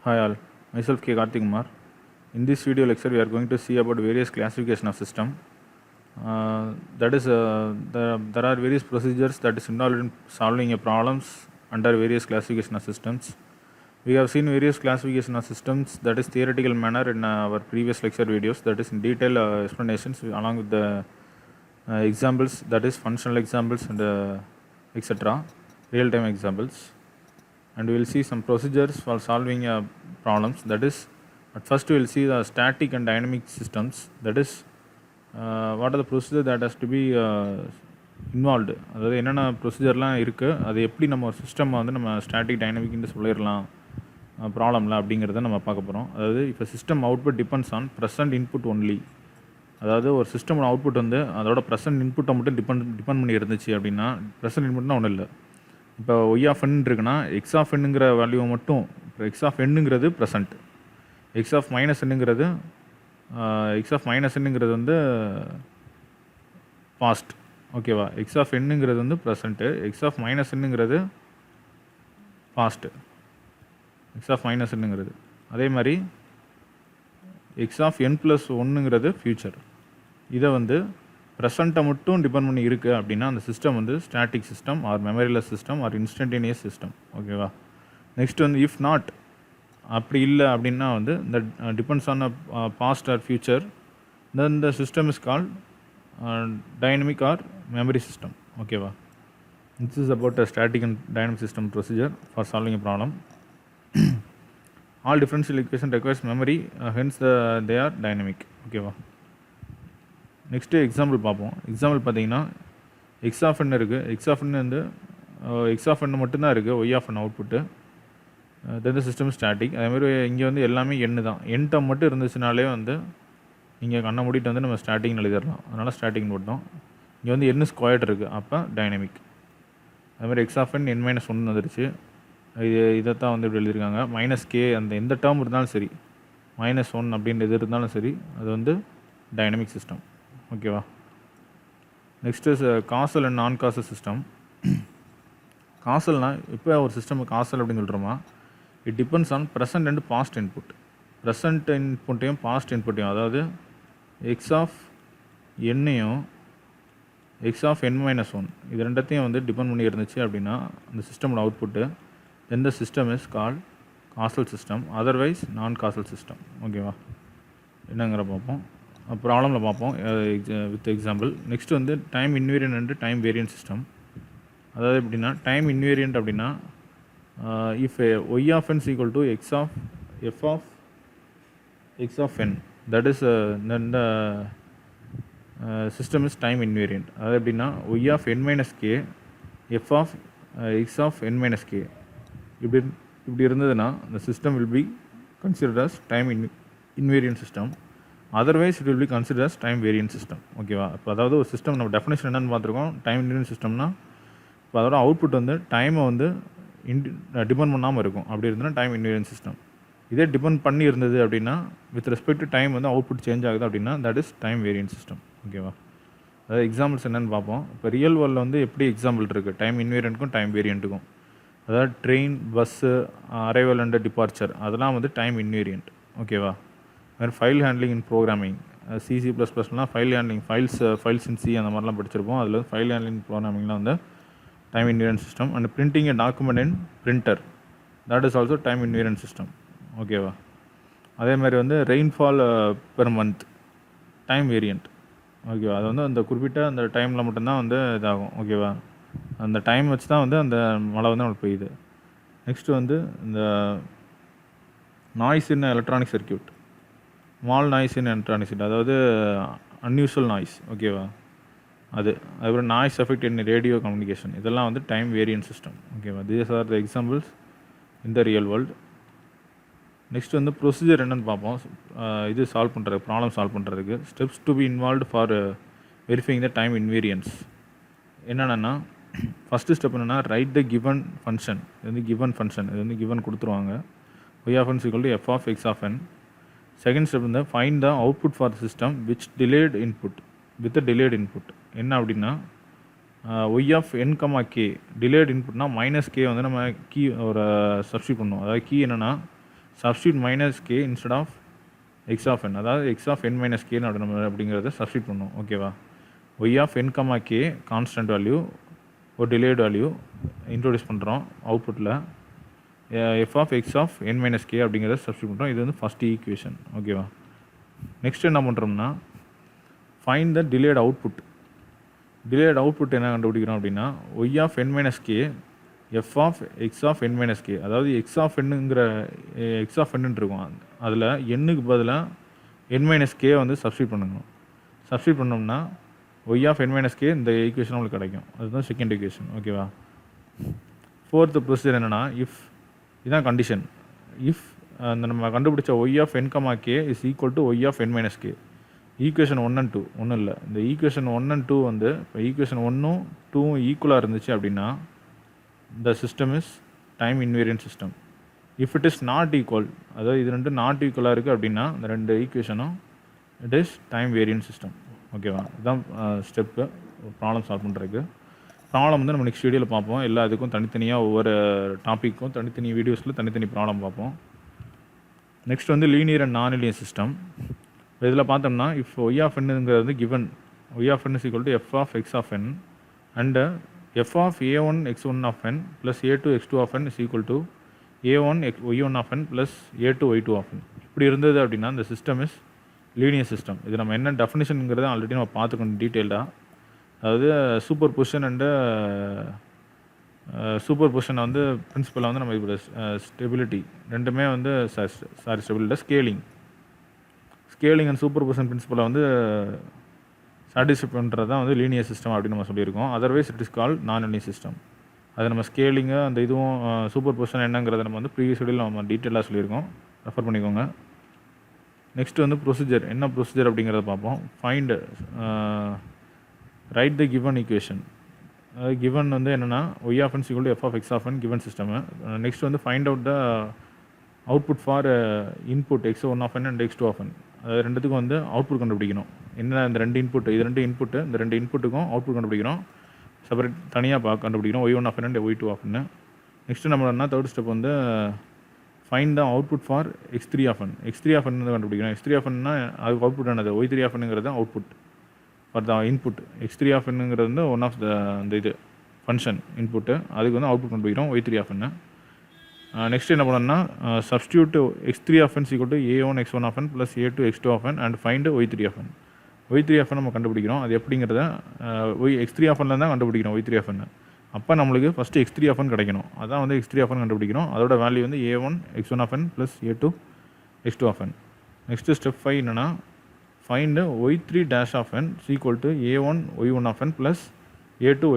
Hi all, myself K. Karthik Kumar. In this video lecture, we are going to see about various classification of system. There are various procedures that is involved in solving a problems under various classification of systems. We have seen various classification of systems that is theoretical manner in our previous lecture videos, that is in detail explanations along with the examples, that is functional examples and etc. real-time examples. And we will see some procedures for solving problems. That is, at first we will see the static and dynamic systems. That is, what are the procedure that has to be involved, அதாவது என்னென்ன ப்ரொசீஜர்லாம் இருக்குது, அது எப்படி நம்ம ஒரு system வந்து நம்ம static டைனமிக்னு சொல்லிடலாம் ப்ராப்ளமில் அப்படிங்கிறத நம்ம பார்க்க போகிறோம். அதாவது இப்போ system output depends on present input only. அதாவது ஒரு சிஸ்டமோட அவுட்புட் வந்து அதோட ப்ரெசன்ட் இன்புட்டை மட்டும் டிபெண்ட் பண்ணி இருந்துச்சு அப்படின்னா, ப்ரெசன்ட் இன்புட்னா ஒன்றும் இல்லை. இப்போ ஒய் ஆஃப் என் இருக்குன்னா எக்ஸ் ஆஃப் என்னுங்கிற வேல்யூ மட்டும், இப்போ எக்ஸ் ஆஃப் என்னுங்கிறது ப்ரெசன்ட், எக்ஸ் ஆஃப் மைனஸ் என்னுங்கிறது வந்து பாஸ்ட். ஓகேவா? எக்ஸ் ஆஃப் என்னுங்கிறது வந்து ப்ரெசண்ட்டு, எக்ஸ் ஆஃப் மைனஸ் என்னுங்கிறது பாஸ்ட்டு, எக்ஸ் ஆஃப் மைனஸ் என்னுங்கிறது. அதே மாதிரி எக்ஸ் ஆஃப் என் ப்ளஸ் ஒன்றுங்கிறது ஃப்யூச்சர். இதை வந்து ப்ரெசண்ட்டை மட்டும் டிபெண்ட் பண்ணி இருக்குது அப்படின்னா அந்த சிஸ்டம் வந்து static system or memoryless system or instantaneous system. ஓகேவா? நெக்ஸ்ட் வந்து இஃப் நாட், அப்படி இல்லை அப்படின்னா வந்து இந்த depends on past or future, then the system is called dynamic or memory system. ஓகேவா? This is about uh static and dynamic system procedure for solving a problem. All differential equation requires memory, hence they are dynamic. ஓகேவா? Next example பார்ப்போம். Example பார்த்தீங்கன்னா x of n இருக்குது. X of n வந்து X of n மட்டும்தான் இருக்குது, y of n output. Then the system static. அதேமாதிரி இங்கே வந்து எல்லாமே எண்ணு தான். என் டேர்ம் மட்டும் இருந்துச்சுனாலே வந்து இங்கே கண்ணை மூடிட்டு வந்து நம்ம ஸ்டாட்டிக்னு எழுதிடலாம். அதனால் ஸ்டாட்டிக்னு போட்டோம். இங்கே வந்து என் ஸ்கொயர்ட் இருக்குது, அப்போ டைனமிக். அதுமாதிரி எக்ஸ் ஆஃப் என் மைனஸ் ஒன்று வந்துருச்சு. இதைத்தான் வந்து இப்படி எழுதியிருக்காங்க. மைனஸ் கே, அந்த எந்த டேர்ம் இருந்தாலும் சரி, மைனஸ் ஒன் அப்படின்ற இது இருந்தாலும் சரி, அது வந்து டைனமிக் சிஸ்டம். ஓகேவா? Next causal and non causal system. காசல்னால் இப்போ ஒரு சிஸ்டம் காசல் அப்படின்னு சொல்கிறோமா, it depends on present and past input. Present இன்புட்டையும் பாஸ்ட் இன்புட்டையும், அதாவது எக்ஸ் ஆஃப் என்னையும் x of n minus one, இது ரெண்டத்தையும் வந்து டிபெண்ட் பண்ணி இருந்துச்சு அப்படின்னா அந்த சிஸ்டமோட output then the system is called causal system, otherwise non causal system. ஓகேவா? என்னங்கிற பார்ப்போம், ப்ராப்ளமில் பார்ப்போம் வித் எக்ஸாம்பிள். நெக்ஸ்ட் வந்து time invariant and time variant system. அதாவது எப்படின்னா டைம் இன்வேரியன்ட் அப்படின்னா if y of n equal to x of f of x of n, that is then the system is time invariant. அதாவது எப்படின்னா y of n minus k f of x of n minus k இப்படி இருந்ததுன்னா the system will be considered as time invariant system, otherwise it will be considered as time variant system. ஓகேவா? இப்போ அதாவது ஒரு system நம்ம definition என்னென்னு பார்த்துருக்கோம். Time invariant சிஸ்டம்னா இப்போ அதோட அவுட்புட் வந்து டைமை வந்து டிபெண்ட் பண்ணாமல் இருக்கும். அப்படி இருந்ததுன்னா டைம் இன்வேரியன்ட் சிஸ்டம். இதே டிபெண்ட் பண்ணி இருந்தது அப்படின்னா வித் ரெஸ்பெக்ட் டு டைம் வந்து அவுட்புட் சேஞ்ச் ஆகுது அப்படின்னா that is time variant system. ஓகேவா? அதாவது எக்ஸாம்பிள்ஸ் என்னென்னு பார்ப்போம். இப்போ ரியல் வேர்ல்டில் வந்து எப்படி எக்ஸாம்பிள் இருக்குது டைம் இன்வேரியண்ட்டுக்கும் டைம் வேரியண்ட்டுக்கும். அதாவது train, bus, arrival and departure, அதெல்லாம் வந்து டைம் இன்வேரியண்ட். ஓகேவா? வேறு file handling in programming, C C plus ப்ளஸ்லாம் file handling, files in C அந்த மாதிரிலாம் படிச்சிருப்போம். அதில் ஃபைல் ஹேண்ட்லிங் ப்ரோக்ராமிங்லாம் வந்து time invariant system. And printing a document in printer, that is also time invariant system. ஓகேவா? அதே மாதிரி வந்து rainfall per month, time variant. ஓகேவா? அது வந்து அந்த குறிப்பிட்ட அந்த டைமில் மட்டும்தான் வந்து இதாகும். ஓகேவா? அந்த டைம் வச்சு தான் வந்து அந்த மழை வந்து நம்மளுக்கு பெய்யுது. நெக்ஸ்ட்டு வந்து இந்த noise in electronic circuit, small noise in electronic circuit, அதாவது அன்யூஷுவல் நாய்ஸ். ஓகேவா? அதுக்கப்புறம் noise effect in radio communication, இதெல்லாம் வந்து டைம் வேரியன்ட் சிஸ்டம். ஓகேவா? These are the examples in the real world. Next வந்து ப்ரொசீஜர் என்னென்னு பார்ப்போம். இது சால்வ் பண்ணுறதுக்கு, ப்ராப்ளம் சால்வ் பண்ணுறதுக்கு steps to be involved for verifying the time invariance என்னென்னா, ஃபஸ்ட்டு ஸ்டெப் என்னென்னா ரைட் த கிவன் ஃபங்க்ஷன். இது வந்து கிவன் ஃபங்க்ஷன், இது வந்து கிவன் கொடுத்துருவாங்க. Y of n equal to f of x of n. Second step வந்து find the output for system which delayed input with delayed input. என்ன அப்படின்னா y of n comma k, delayed இன்புட்னா minus k வந்து நம்ம கீ ஒரு substitute பண்ணுவோம். அதாவது கீ என்னென்னா substitute minus k instead of x of n, அதாவது x of n minus k நம்ம அப்படிங்கிறத சப்ஸ்டியூட் பண்ணணும். ஓகேவா? Y of n comma K constant value, ஒரு டிலேட் வேல்யூ இன்ட்ரோடியூஸ் பண்ணுறோம் அவுட்புட்டில். F of x of n minus k அப்படிங்கிறத substitute பண்ணுறோம். இது வந்து ஃபஸ்ட் ஈக்குவேஷன். ஓகேவா? நெக்ஸ்ட் என்ன பண்ணுறோம்னா find the delayed output. Delayed output என்ன கண்டுபிடிக்கிறோம் அப்படின்னா y of n minus k f of x of n minus k, அதாவது எக்ஸ் ஆஃப் என்னங்கிற எக்ஸ் ஆஃப் என்னன்னு இருக்கும், அதில் எண்ணுக்கு பதிலாக என் மைனஸ் கே வந்து சப்ஸ்டியூட் பண்ணணும். சப்ஸ்டியூட் பண்ணோம்னா y of n minus k இந்த ஈக்குவேஷன் நம்மளுக்கு கிடைக்கும். அதுதான் செகண்ட் ஈக்குவேஷன். ஓகேவா? ஃபோர்த்து ப்ரொசீஜர் என்னென்னா இஃப், இதுதான் கண்டிஷன். இஃப் அந்த நம்ம கண்டுபிடிச்ச y of n comma k is equal to y of n minus k. Equation 1 and 2 ஒன்றும் இல்லை. இந்த ஈக்குவேஷன் 1 and 2 வந்து இப்போ ஈக்குவேஷன் 1ம் 2ம் ஈக்குவலாக இருந்துச்சு அப்படின்னா the system is time invariant system. if it is not equal, அதாவது இது ரெண்டு நாட் ஈக்குவலாக இருக்குது அப்படின்னா இந்த ரெண்டு ஈக்குவேஷனும் it is time variant system. ஓகேவா? இதுதான் ஸ்டெப்பு ப்ராப்ளம் சால்வ் பண்ணுறதுக்கு. ப்ராப்ளம் வந்து நம்ம நெக்ஸ்ட் வீடியோவில் பார்ப்போம். எல்லா இதுக்கும் தனித்தனியாக ஒவ்வொரு டாப்பிக்கும் தனித்தனி வீடியோஸில் தனித்தனி ப்ராப்ளம் பார்ப்போம். நெக்ஸ்ட் வந்து linear and non linear system. இதில் பார்த்தோம்னா இஃப் ஒய் ஆஃப் என்னங்கிறது given y of n is equal to f of x of n and f of a1 x1 of n plus a2 x2 of n is equal to a1 y1 of n plus a2 y2 of n. இப்படி இருந்தது அப்படின்னா இந்த system is linear system. இது நம்ம என்ன டெஃபினிஷனுங்கிறத already நம்ம பார்த்துக்கணும் டீட்டெயில்டாக. அதாவது சூப்பர் பொசிஷன் அண்டு சூப்பர் பொசிஷனை வந்து பிரின்சிபலை வந்து நம்ம இப்போ ஸ்டெபிலிட்டி ரெண்டுமே வந்து stability scaling and superposition பிரின்சிபலை வந்து சாட்டிஸ்ஃபை பண்ணுறது தான் வந்து லீனியர் சிஸ்டம் அப்படின்னு நம்ம சொல்லியிருக்கோம். அதர்வைஸ் இட் இஸ் கால்ட் நான் லீனியர் சிஸ்டம். அது நம்ம ஸ்கேலிங்கு அந்த இதுவும் சூப்பர் பொசிஷன் என்னங்கிறத நம்ம வந்து ப்ரீவியஸ் வீடியோவில் நம்ம டீட்டெயிலாக சொல்லியிருக்கோம். ரெஃபர் பண்ணிக்கோங்க. நெக்ஸ்ட் வந்து ப்ரொசீஜர், என்ன ப்ரொசீஜர் அப்படிங்கிறத பார்ப்போம். Find write the given equation. அதாவது கிவன் வந்து என்னென்னா y of n equal to f of x of n given system. Next வந்து find out the output for input x one of n and x two of n. அது ரெண்டுத்துக்கும் வந்து output கண்டுபிடிக்கணும். என்ன இந்த ரெண்டு இன்புட்டு, இது ரெண்டு இன்புட்டு, இந்த ரெண்டு இன்புட்டுக்கும் அவுட்புட் கண்டுபிடிக்கிறோம். செப்பரேட் தனியாக கண்டுபிடிக்கிறோம் y one of n y two of n. Next நம்ம என்ன தேர்ட் ஸ்டெப் வந்து find the output for x three of n. X three of n கண்டுபிடிக்கிறோம். எக்ஸ் த்ரீ ஆஃப் என்னா அதுக்கு அவுட்புட் என்னது ஒய் த்ரீ ஆஃப் என்ங்கிறது output for the input. X three of என்ங்கிறது வந்து ஒன் ஆஃப் த அந்த இது ஃபங்க்ஷன் இன்புட்டு, அதுக்கு வந்து அவுட்புட் கண்டுபிடிக்கிறோம் y three of n. Next என்ன பண்ணணும்னா substitute x three of n equal to a one x1 of n plus a two x2 of n and find y three of n. Y three of n நம்ம கண்டுபிடிக்கிறோம். அது எப்படிங்கிறத y x three of என்ல தான் கண்டுபிடிக்கிறோம் y three of n. அப்போ நம்மளுக்கு first x three of n கிடைக்கணும். அதான் வந்து எக்ஸ் த்ரீ ஆஃப் என் கண்டுபிடிக்கிறோம். அதோட வேல்யூ வந்து a one x1 of n plus a two x2 of n. Next step 5 என்னென்னா find y three dash of n equal to a one y one of n plus a two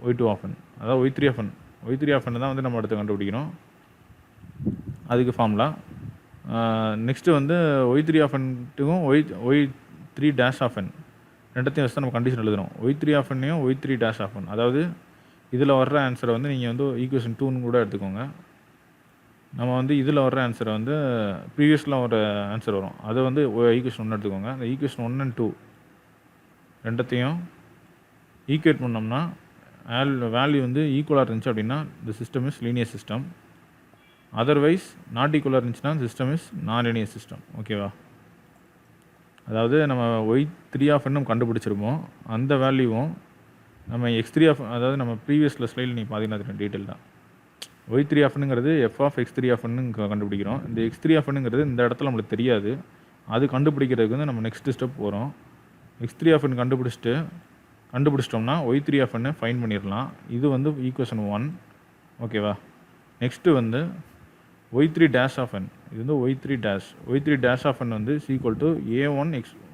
y two of n. அதாவது y three of n. Y three of n தான் வந்து நம்ம அடுத்து கண்டுபிடிக்கிறோம். அதுக்கு formula. Next வந்து y three of என்ட்டுக்கும் y three dash of n ரெண்டத்தையும் வச்சு தான் நம்ம கண்டிஷன் எழுதுகிறோம். ஒய் த்ரீ ஆஃப் எண்ணையும் Y three dash of n. அதாவது இதில் வர்ற ஆன்சரை வந்து நீங்கள் வந்து ஈக்குவேஷன் 2ன்னு கூட எடுத்துக்கோங்க. நம்ம வந்து இதில் வர்ற ஆன்சரை வந்து ப்ரீவியஸில் ஒரு ஆன்சர் வரும், அதை வந்து ஈக்குவேஷன் 1 எடுத்துக்கோங்க. அந்த ஈக்குவேஷன் 1 and 2 ரெண்டத்தையும் ஈக்குவேட் பண்ணோம்னா வேல்யூ வந்து ஈக்குவலாக இருந்துச்சு அப்படின்னா இந்த system is linear system. Otherwise not ஈக்குவலாக இருந்துச்சுன்னா சிஸ்டம் இஸ் நான் லீனியர் சிஸ்டம். ஓகேவா? அதாவது நம்ம ஒய் த்ரீ ஆஃப் என் கண்டுபிடிச்சிருப்போம். அந்த வேல்யூவும் நம்ம எக்ஸ் த்ரீ ஆஃப், அதாவது நம்ம ப்ரீவியஸில் ஸ்லைடில் நீங்கள் பார்த்தீங்கன்னா தெரியும் டீட்டெயில் தான். ஒய் த்ரீ ஆஃப் என்ங்கிறது f of x three of என்னு கண்டுபிடிக்கிறோம். இந்த எக்ஸ் த்ரீ ஆஃப் என்ங்கிறது இந்த இடத்துல நம்மளுக்கு தெரியாது. அது கண்டுபிடிக்கிறதுக்கு வந்து நம்ம நெக்ஸ்ட் ஸ்டெப் போகிறோம். எக்ஸ் த்ரீ ஆஃப் என் கண்டுபிடிச்சிட்டோம்னா ஒய் த்ரீ ஆஃப் என்னு ஃபைன் பண்ணிடலாம். இது வந்து ஈக்குவேஷன் 1. ஓகேவா? நெக்ஸ்ட்டு வந்து y three dash of n. இது வந்து y three dash of n வந்து equal to a one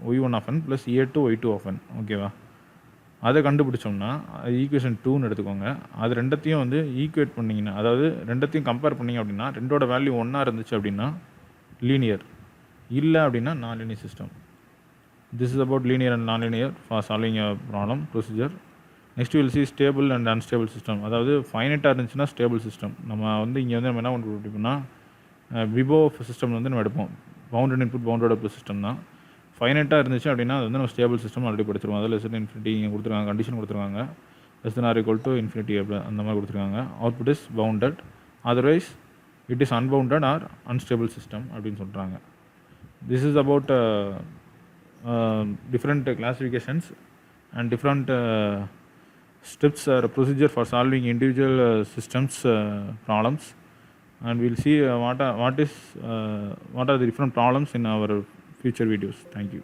y one of n plus a two y two of n. ஓகேவா? அதை கண்டுபிடிச்சோம்னா அது ஈக்குவேஷன் 2ன்னு எடுத்துக்கோங்க. அது ரெண்டத்தையும் வந்து ஈக்குவேட் பண்ணிங்கன்னா, அதாவது ரெண்டத்தையும் கம்பேர் பண்ணிங்க அப்படின்னா ரெண்டோட வேல்யூ ஒன்றா இருந்துச்சு அப்படின்னா லீனியர், இல்லை அப்படின்னா non linear system. This is about linear and non linear for solving a problem procedure. Next we'll see stable and unstable system. அதாவது ஃபைனைட்டாக இருந்துச்சுன்னா ஸ்டேபிள் சிஸ்டம். நம்ம வந்து இங்கே வந்து நம்ம என்ன கண்டுபிடிப்போம்னா விபோ சிஸ்டம் வந்து நம்ம எடுப்போம். Bounded input bounded output system தான். ஃபைனைட்டாக இருந்துச்சு அப்படின்னா அது வந்து நம்ம ஸ்டேபிள் சிஸ்டம் ஆல்ரெடி படிச்சிருவோம். அதில் லெஸ் தென் இன்ஃபினிட்டி இங்கே கொடுத்துருக்காங்க, கண்டிஷன் கொடுத்துருக்காங்க. Less than or equal to infinity அந்த மாதிரி கொடுத்துருக்காங்க. Output is bounded. Otherwise it is unbounded or unstable system அப்படின்னு சொல்கிறாங்க. This is about different classifications and different steps or procedure for solving individual systems problems, and we'll see what are the different problems in our future videos. Thank you.